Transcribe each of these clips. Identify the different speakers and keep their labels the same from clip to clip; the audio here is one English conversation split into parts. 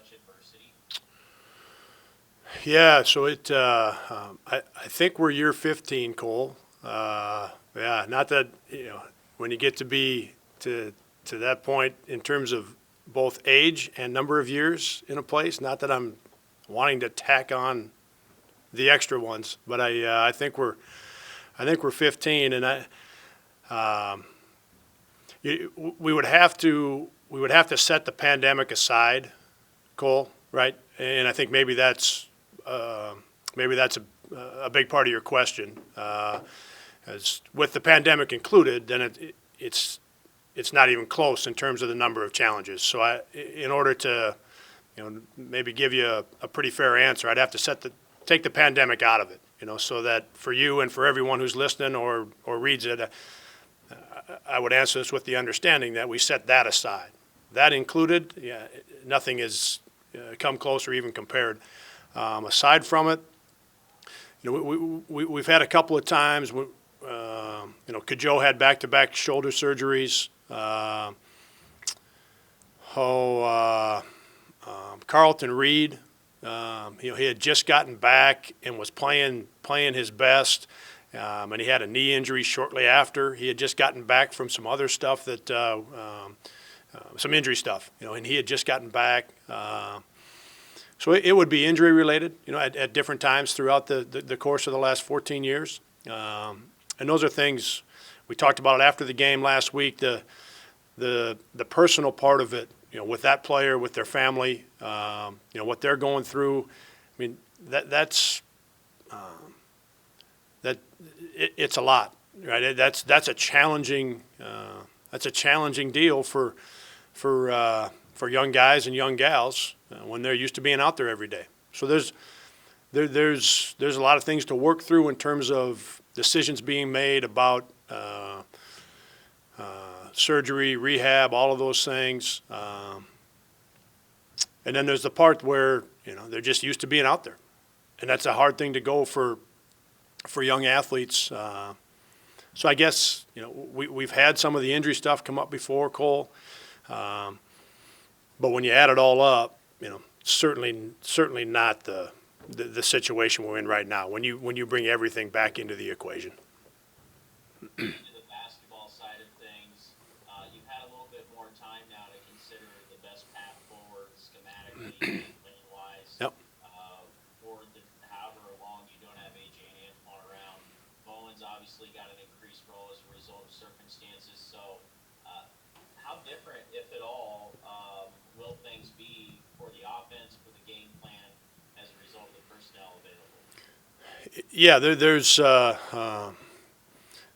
Speaker 1: much adversity?
Speaker 2: Yeah, so I think we're year 15, Cole. Yeah, not that, when you get to be to that point in terms of both age and number of years in a place, not that I'm wanting to tack on the extra ones, but I think we're 15, and we would have to set the pandemic aside, Cole, right? And I think maybe that's a big part of your question. As with the pandemic included, then it's not even close in terms of the number of challenges. So in order to, maybe give you a pretty fair answer, I'd have to take the pandemic out of it, so that for you and for everyone who's listening or reads it, I would answer this with the understanding that we set that aside. That included, yeah, nothing has come close or even compared. Aside from it, we've had a couple of times. Cajo had back-to-back shoulder surgeries. Carlton Reed, he had just gotten back and was playing his best, and he had a knee injury shortly after. He had just gotten back from some other stuff some injury stuff, and he had just gotten back. So it would be injury related, at different times throughout the course of the last 14 years. And those are things we talked about it after the game last week. The personal part of it, with that player, with their family, what they're going through. I mean, it's a lot, right? That's a challenging deal for young guys and young gals when they're used to being out there every day. So there's a lot of things to work through in terms of decisions being made about surgery, rehab, all of those things. And then there's the part where they're just used to being out there, and that's a hard thing to go for young athletes. So I guess we've had some of the injury stuff come up before, Cole. But when you add it all up, certainly not the situation we're in right now. When you bring everything back into the equation.
Speaker 1: Into the basketball side of things, you've had a little bit more time now to consider the best path forward schematically, playing-wise.
Speaker 2: Yep.
Speaker 1: However long you don't have AJ and Antoine around, Bowen's obviously got an increased role as a result of circumstances. So, how different, if at all, will things be for the offense, for the game plan, as a result of the personnel available?
Speaker 2: Yeah, there's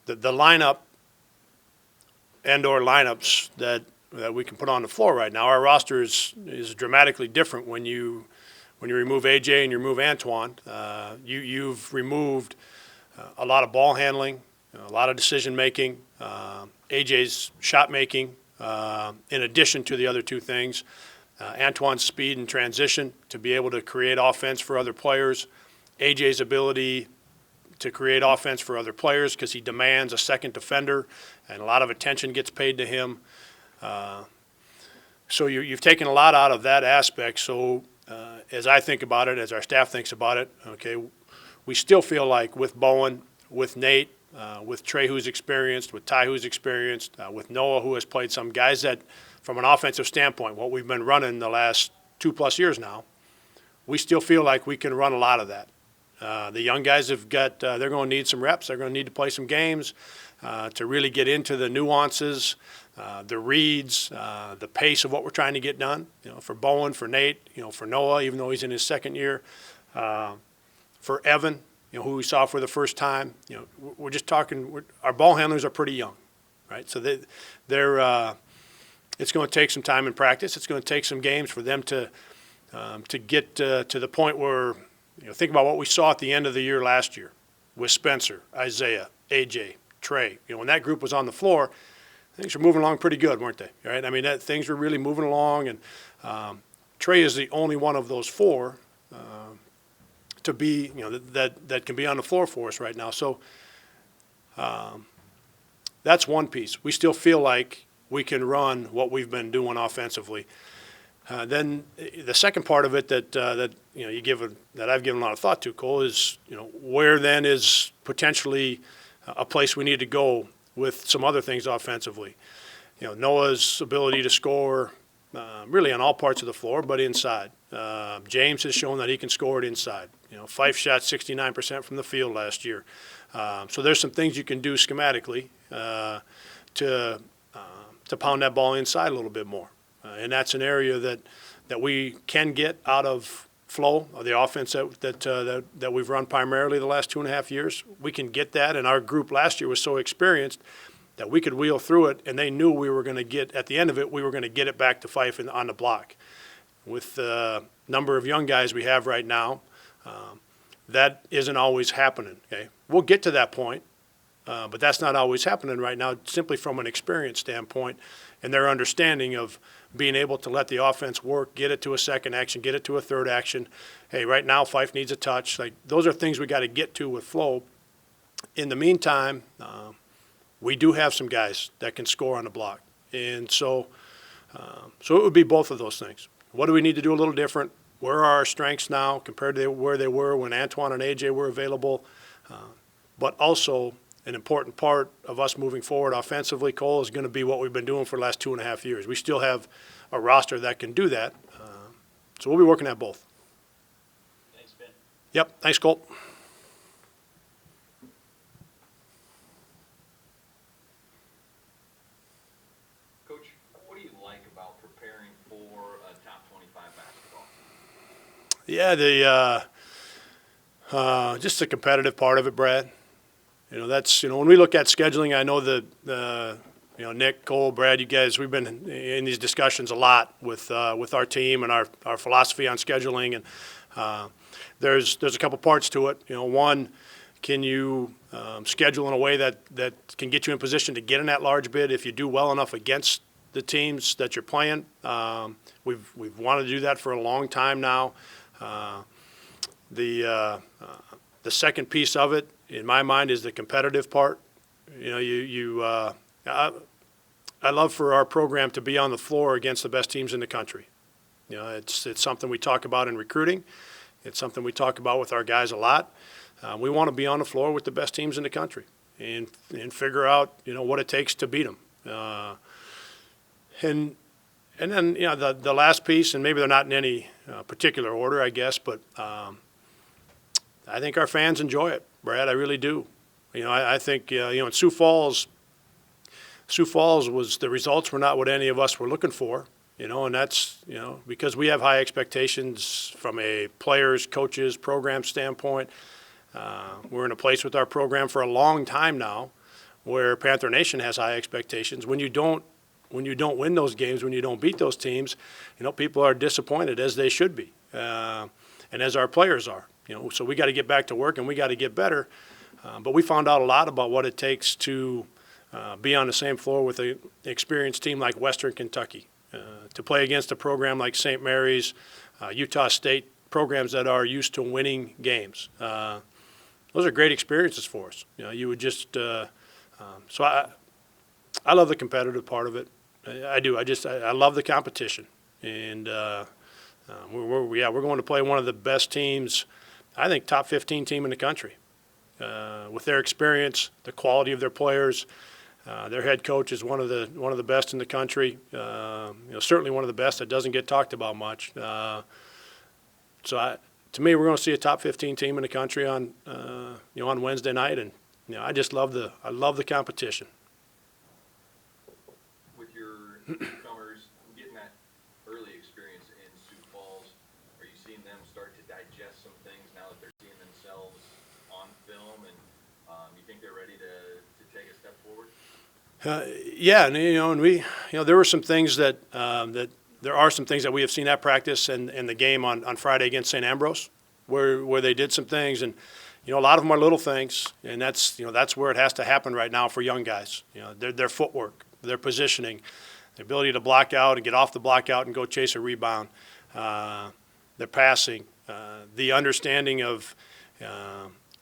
Speaker 2: the lineup and/or lineups that we can put on the floor right now. Our roster is dramatically different when you remove AJ and you remove Antoine. You've removed a lot of ball handling, a lot of decision making, AJ's shot making, in addition to the other two things. Antoine's speed and transition to be able to create offense for other players. AJ's ability to create offense for other players because he demands a second defender, and a lot of attention gets paid to him. So you've taken a lot out of that aspect. So as I think about it, as our staff thinks about it, okay, we still feel like with Bowen, with Nate, with Trey, who's experienced, with Ty, who's experienced, with Noah, who has played some guys that, from an offensive standpoint, what we've been running the last 2+ years now, we still feel like we can run a lot of that. The young guys have got, they're going to need some reps. They're going to need to play some games to really get into the nuances, the reads, the pace of what we're trying to get done. For Bowen, for Nate, for Noah, even though he's in his second year, for Evan, who we saw for the first time. We're just talking. Our ball handlers are pretty young, right? So they're. It's going to take some time in practice. It's going to take some games for them to get to the point where. Think about what we saw at the end of the year last year with Spencer, Isaiah, AJ, Trey. When that group was on the floor, things were moving along pretty good, weren't they? Right? I mean, things were really moving along, and Trey is the only one of those four to be, that can be on the floor for us right now. So that's one piece. We still feel like we can run what we've been doing offensively. Then the second part of it that that I've given a lot of thought to, Cole, is where then is potentially a place we need to go with some other things offensively. Noah's ability to score really on all parts of the floor, but inside. James has shown that he can score it inside. Fife shot 69% from the field last year. So there's some things you can do schematically to pound that ball inside a little bit more. And that's an area that we can get out of flow, of the offense that we've run primarily the last 2.5 years. We can get that, and our group last year was so experienced that we could wheel through it, and they knew we were going to get, at the end of it, we were going to get it back to Fife on the block. With the number of young guys we have right now, that isn't always happening. Okay, we'll get to that point, but that's not always happening right now, simply from an experience standpoint and their understanding of being able to let the offense work, get it to a second action, get it to a third action. Hey, right now Fife needs a touch. Like, those are things we got to get to with flow. In the meantime, we do have some guys that can score on the block, and so it would be both of those things. What do we need to do a little different? Where are our strengths now compared to where they were when Antoine and AJ were available? But also, an important part of us moving forward offensively, Cole, is going to be what we've been doing for the last 2.5 years. We still have a roster that can do that, so we'll be working at both.
Speaker 1: Thanks, Ben.
Speaker 2: Yep, thanks, Colt.
Speaker 3: Coach, what do you like about preparing for a top 25 basketball?
Speaker 2: Yeah, just the competitive part of it, Brad. That's when we look at scheduling. I know that Nick, Cole, Brad, you guys, we've been in these discussions a lot with our team and our philosophy on scheduling. And there's a couple parts to it. One, can you schedule in a way that can get you in position to get in that large bid if you do well enough against the teams that you're playing? We've wanted to do that for a long time now. The second piece of it, in my mind, is the competitive part. I love for our program to be on the floor against the best teams in the country. It's something we talk about in recruiting. It's something we talk about with our guys a lot. We want to be on the floor with the best teams in the country and figure out what it takes to beat them. And then the last piece, and maybe they're not in any particular order, I guess, but I think our fans enjoy it, Brad. I really do. I think in Sioux Falls was, the results were not what any of us were looking for, and that's because we have high expectations from a players, coaches, program standpoint. We're in a place with our program for a long time now where Panther Nation has high expectations. When you don't win those games, when you don't beat those teams, people are disappointed, as they should be, and as our players are. So we got to get back to work and we got to get better. But we found out a lot about what it takes to be on the same floor with an experienced team like Western Kentucky, to play against a program like St. Mary's, Utah State, programs that are used to winning games. Those are great experiences for us. You would just so I love the competitive part of it. I do. I love the competition, and we're going to play one of the best teams. I think top 15 team in the country, with their experience, the quality of their players. Their head coach is one of the best in the country. Certainly one of the best that doesn't get talked about much. To me, we're going to see a top 15 team in the country on Wednesday night, and I love the competition.
Speaker 3: With your newcomers getting that early experience in Sioux Falls, are you seeing them start to digest some things now that they're seeing themselves on film, and you think they're ready to take a step forward?
Speaker 2: Yeah, and we, there were some things there are some things that we have seen at practice and the game on Friday against St. Ambrose, where they did some things, and a lot of them are little things, and that's where it has to happen right now for young guys. Their footwork, their positioning, the ability to block out and get off the block out and go chase a rebound, their passing, the understanding of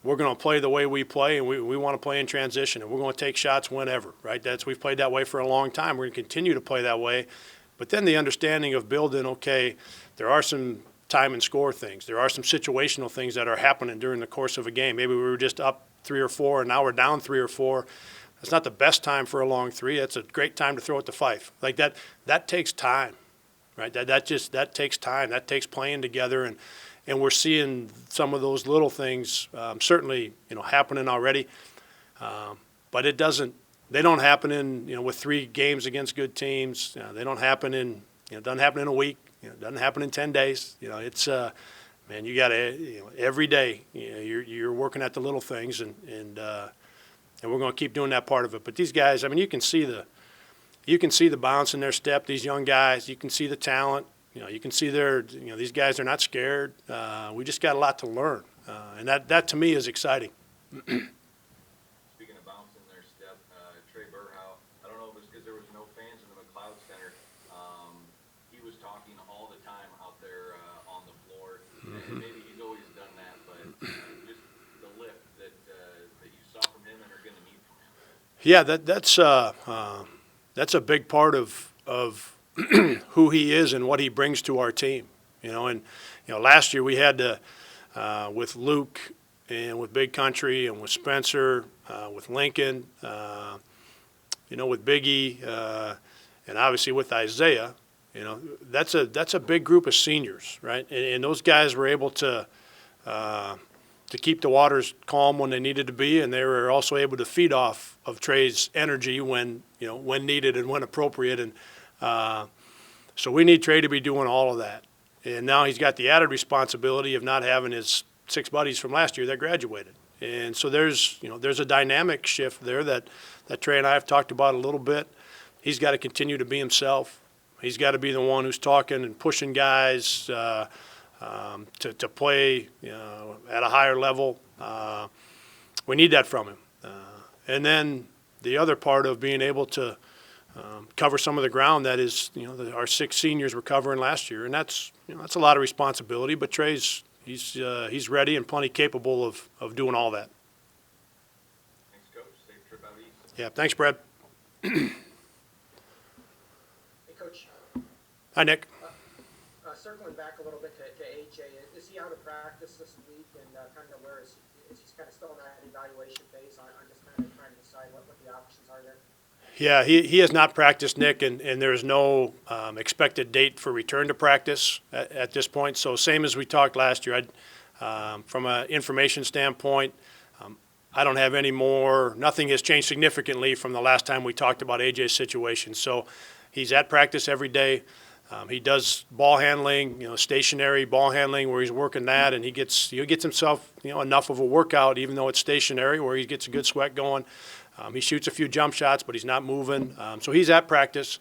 Speaker 2: we're going to play the way we play, and we want to play in transition, and we're going to take shots whenever, right? We've played that way for a long time. We're going to continue to play that way, But then the understanding of building, okay, there are some time and score things. There are some situational things that are happening during the course of a game. Maybe we were just up 3 or 4 and now we're down 3 or 4. It's not the best time for a long three. It's a great time to throw it to Fife. Like that takes time, right? That takes time. That takes playing together, and we're seeing some of those little things certainly happening already. But they don't happen in with 3 games against good teams. They don't happen in doesn't happen in a week. It doesn't happen in 10 days. It's man, you got to every day. You're working at the little things, and we're going to keep doing that part of it. But these guys, I mean, you can see the bounce in their step. These young guys, you can see the talent. You can see these guys are not scared. We just got a lot to learn, and that to me is exciting.
Speaker 3: Speaking of bounce in their step, Trey Burhow, I don't know if it was because there was no fans in the McLeod Center. He was talking all the time out there on the floor, and maybe he's always done that, but just the lift that you saw from him and are going to need from him.
Speaker 2: Yeah, that's a big part of who he is and what he brings to our team. And last year we had to with Luke and with Big Country and with Spencer, with Lincoln, with Biggie, and obviously with Isaiah. That's a big group of seniors, right? And those guys were able to keep the waters calm when they needed to be, and they were also able to feed off of Trey's energy when needed and when appropriate. And so we need Trey to be doing all of that. And now he's got the added responsibility of not having his 6 buddies from last year that graduated. And so there's a dynamic shift there that Trey and I have talked about a little bit. He's got to continue to be himself. He's got to be the one who's talking and pushing guys to play at a higher level. We need that from him. And then the other part of being able to cover some of the ground that is our 6 seniors were covering last year, and that's a lot of responsibility. But Trey's he's ready and plenty capable of doing all that.
Speaker 3: Thanks, Coach. Safe trip out east.
Speaker 2: Yeah, thanks, Brad.
Speaker 4: Hey, Coach.
Speaker 2: Hi, Nick.
Speaker 4: Circling back a little bit to AJ, is he out of practice this week, and kind of where is he kind of still in that evaluation phase on just kind of trying to decide what the options are there?
Speaker 2: Yeah, he has not practiced, Nick, and there is no expected date for return to practice at this point. So same as we talked last year, from an information standpoint, I don't have any more. Nothing has changed significantly from the last time we talked about AJ's situation. So he's at practice every day. He does ball handling, stationary ball handling, where he's working that, and he gets himself, enough of a workout, even though it's stationary, where he gets a good sweat going. He shoots a few jump shots, but he's not moving. So he's at practice.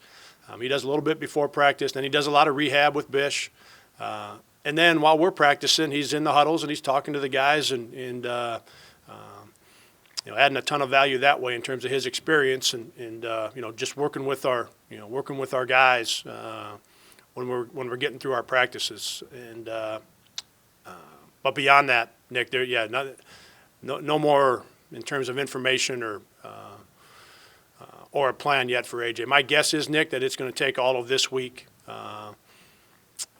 Speaker 2: He does a little bit before practice. Then he does a lot of rehab with Bish. And then while we're practicing, he's in the huddles and he's talking to the guys and adding a ton of value that way in terms of his experience and just working with our guys when we're getting through our practices. And but beyond that, Nick, no more in terms of information or a plan yet for AJ. My guess is, Nick, that it's going to take all of this week,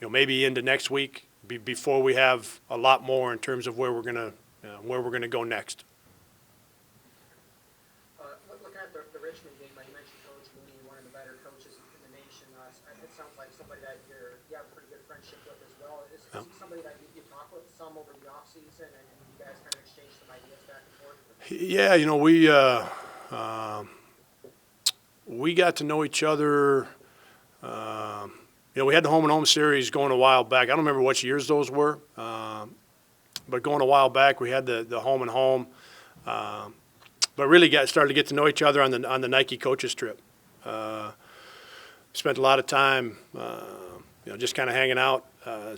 Speaker 2: maybe into next week, before we have a lot more in terms of where we're going to go next.
Speaker 4: Looking at the Richmond game, you mentioned Coach Mooney, one of the better coaches in the nation. It sounds like somebody that you have a pretty good friendship with as well. Is he somebody that you talk with some over the offseason and you guys kind of exchange some ideas back and forth?
Speaker 2: Yeah, we got to know each other. We had the home and home series going a while back. I don't remember which years those were, but going a while back, we had the home and home. But really started to get to know each other on the Nike coaches trip. Spent a lot of time, just kind of hanging out.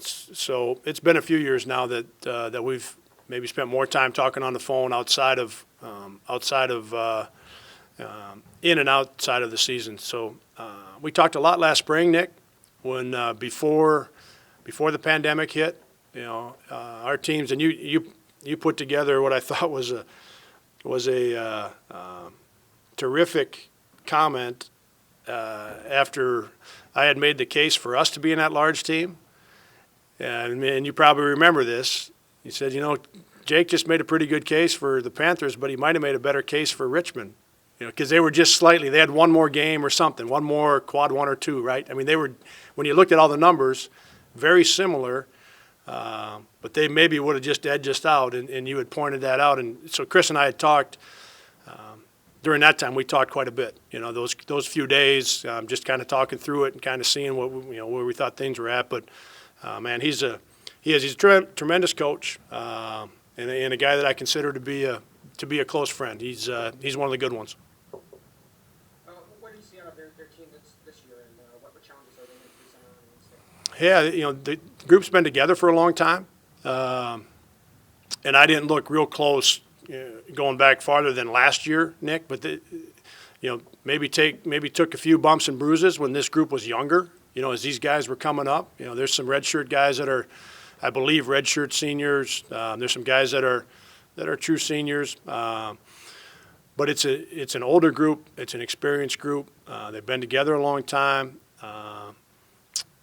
Speaker 2: So it's been a few years now that we've maybe spent more time talking on the phone outside of in and outside of the season. So we talked a lot last spring, Nick, when before the pandemic hit. Our teams, and you put together what I thought was a terrific comment after I had made the case for us to be in that large team, and you probably remember this, he said, Jake just made a pretty good case for the Panthers, but he might have made a better case for Richmond, because they were just slightly, they had one more game or something, one more quad 1 or 2, right? I mean, they were, when you looked at all the numbers, very similar, but they maybe would have just edged us out, and you had pointed that out. And so Chris and I had talked, during that time we talked quite a bit, those few days, just kind of talking through it and kind of seeing what, where we thought things were at. But man, he's a tremendous coach, and a guy that I consider to be a close friend. He's one of the good ones.
Speaker 4: What do you see out of their team this year, and what challenges are they going to face on
Speaker 2: Yeah, the group's been together for a long time, and I didn't look real close going back farther than last year, Nick. But maybe took a few bumps and bruises when this group was younger. As these guys were coming up, there's some redshirt guys that are, I believe, redshirt seniors. There's some guys that are true seniors. But it's an older group. It's an experienced group. They've been together a long time.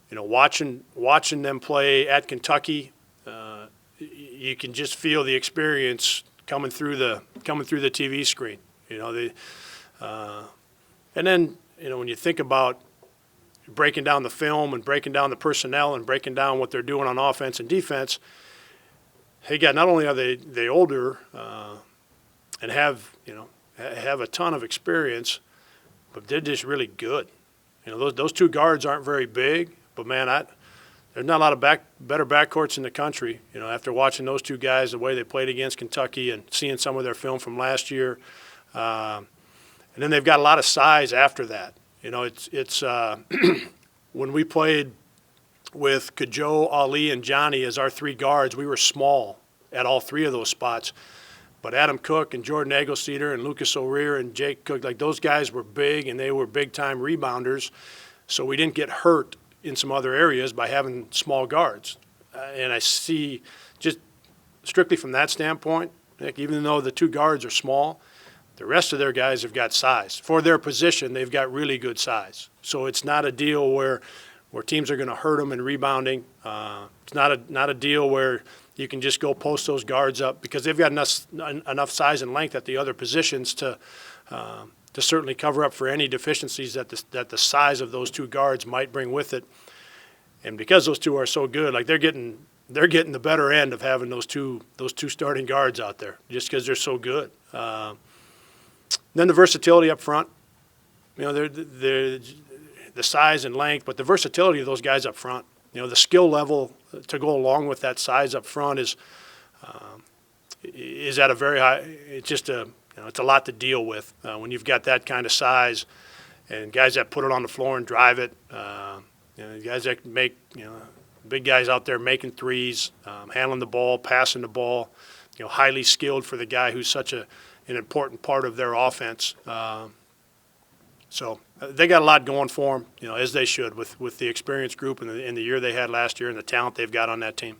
Speaker 2: Watching them play at Kentucky, you can just feel the experience coming through the TV screen. And then when you think about breaking down the film and breaking down the personnel and breaking down what they're doing on offense and defense, hey, God, not only are they older and have a ton of experience, but they're just really good. Those two guards aren't very big, but man, there's not a lot of better backcourts in the country. After watching those two guys, the way they played against Kentucky and seeing some of their film from last year, and then they've got a lot of size after that. It's when we played with Kajo, Ali, and Johnny as our three guards, we were small at all three of those spots. But Adam Cook and Jordan Eggleseder and Lucas O'Rear and Jake Cook, like those guys were big, and they were big-time rebounders, so we didn't get hurt in some other areas by having small guards. And I see, just strictly from that standpoint, Nick, even though the two guards are small, the rest of their guys have got size. For their position, they've got really good size. So it's not a deal where teams are going to hurt them in rebounding. It's not a deal where you can just go post those guards up, because they've got enough size and length at the other positions to certainly cover up for any deficiencies that the size of those two guards might bring with it. And because those two are so good, like they're getting the better end of having those two starting guards out there, just because they're so good. Then the versatility up front, they're the size and length, but the versatility of those guys up front, the skill level to go along with that size up front is at a very high. It's just it's a lot to deal with when you've got that kind of size, and guys that put it on the floor and drive it. Guys that make big guys out there making threes, handling the ball, passing the ball. Highly skilled for the guy who's such an important part of their offense. So they got a lot going for them, as they should, with the experienced group and the year they had last year and the talent they've got on that team.